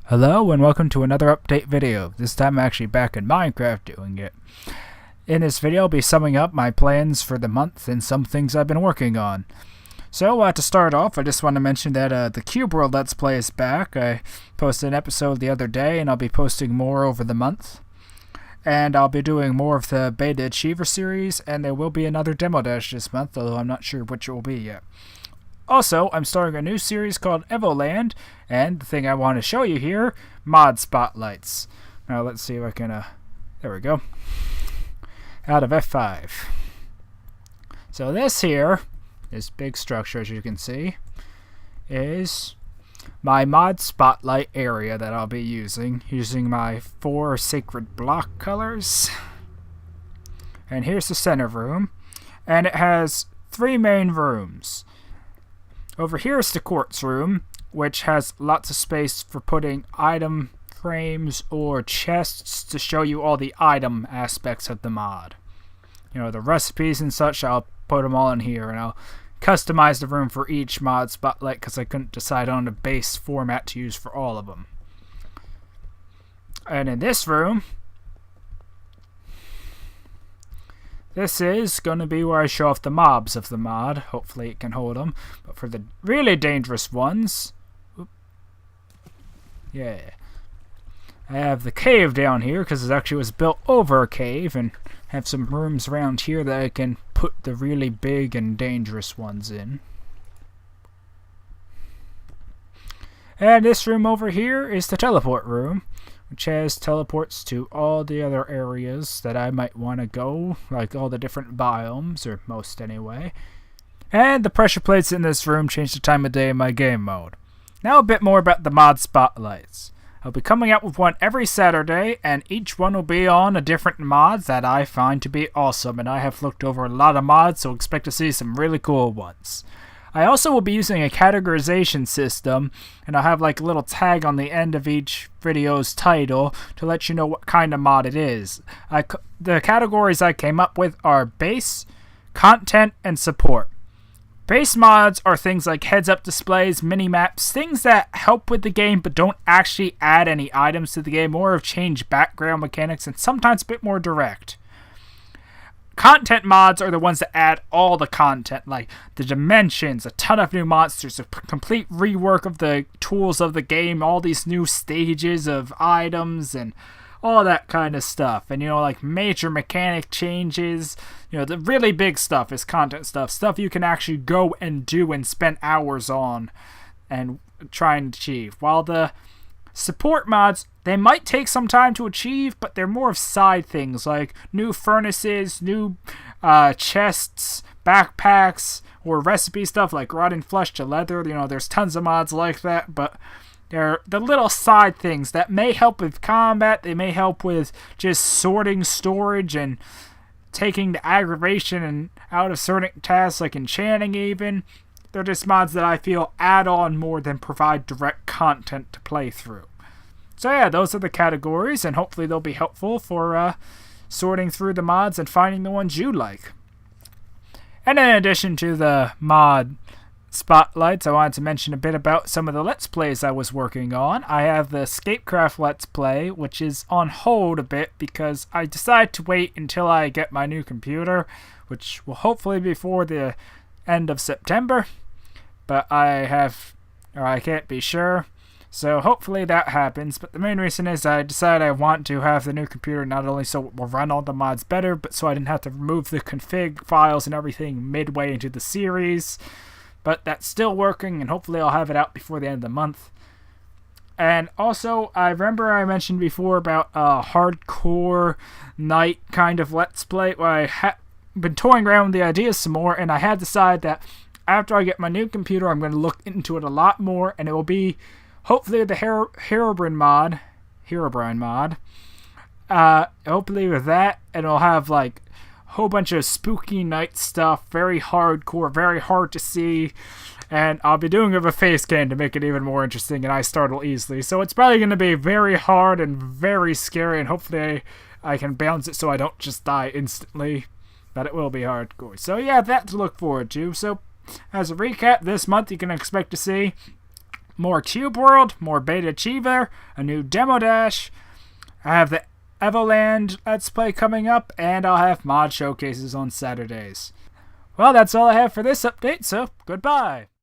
Hello and welcome to another update video. This time I'm actually back in Minecraft doing it. In this video I'll be summing up my plans for the month and some things I've been working on. So to start off, I just want to mention that the Cube World Let's Play is back. I posted an episode the other day and I'll be posting more over the month. And I'll be doing more of the Beta Achiever series, and there will be another Demo Dash this month, although I'm not sure which it will be yet. Also, I'm starting a new series called Evoland, and the thing I want to show you here, mod spotlights. Now let's see if I can, there we go, out of F5. So this here, this big structure as you can see, is my mod spotlight area that I'll be using my 4 sacred block colors. And here's the center room, and it has 3 main rooms. Over here is the quartz room, which has lots of space for putting item frames or chests to show you all the item aspects of the mod. You know, the recipes and such, I'll put them all in here, and I'll customize the room for each mod spotlight because I couldn't decide on a base format to use for all of them. And in this room, this is going to be where I show off the mobs of the mod. Hopefully it can hold them. But for the really dangerous ones, yeah, I have the cave down here because it actually was built over a cave, and have some rooms around here that I can put the really big and dangerous ones in. And this room over here is the teleport room, which has teleports to all the other areas that I might want to go, like all the different biomes, or most anyway. And the pressure plates in this room change the time of day in my game mode. Now a bit more about the mod spotlights. I'll be coming out with one every Saturday, and each one will be on a different mod that I find to be awesome, and I have looked over a lot of mods, so expect to see some really cool ones. I also will be using a categorization system, and I'll have like a little tag on the end of each video's title to let you know what kind of mod it is. The categories I came up with are base, content, and support. Base mods are things like heads-up displays, mini-maps, things that help with the game but don't actually add any items to the game, or have changed background mechanics and sometimes a bit more direct. Content mods are the ones that add all the content, like the dimensions, a ton of new monsters, a complete rework of the tools of the game, all these new stages of items, and all that kind of stuff. And, you know, like major mechanic changes. You know, the really big stuff is content stuff you can actually go and do and spend hours on and try and achieve. While the support mods, they might take some time to achieve, but they're more of side things, like new furnaces, new chests, backpacks, or recipe stuff like rotting flesh to leather. You know, there's tons of mods like that, but they're the little side things that may help with combat. They may help with just sorting storage and taking the aggravation and out of certain tasks, like enchanting even. They're just mods that I feel add on more than provide direct content to play through. So yeah, those are the categories, and hopefully they'll be helpful for sorting through the mods and finding the ones you like. And in addition to the mod spotlights, I wanted to mention a bit about some of the Let's Plays I was working on. I have the ScapeCraft Let's Play, which is on hold a bit because I decided to wait until I get my new computer, which will hopefully be before the end of September, but I can't be sure. So hopefully that happens, but the main reason is I decided I want to have the new computer not only so it will run all the mods better, but so I didn't have to remove the config files and everything midway into the series. But that's still working, and hopefully I'll have it out before the end of the month. And also, I remember I mentioned before about a hardcore night kind of Let's Play, where I have been toying around with the ideas some more, and I had decided that after I get my new computer, I'm going to look into it a lot more, and it will be hopefully the Herobrine mod. Hopefully with that, and it'll have like a whole bunch of spooky night stuff, very hardcore, very hard to see, and I'll be doing it with a face cam to make it even more interesting, and I startle easily. So it's probably going to be very hard and very scary, and hopefully I can balance it so I don't just die instantly. But it will be hardcore. So yeah, that to look forward to. So as a recap, this month you can expect to see more Cube World, more Beta Achiever, a new Demo Dash. I have the Evoland Let's Play coming up, and I'll have mod showcases on Saturdays. Well, that's all I have for this update, so goodbye!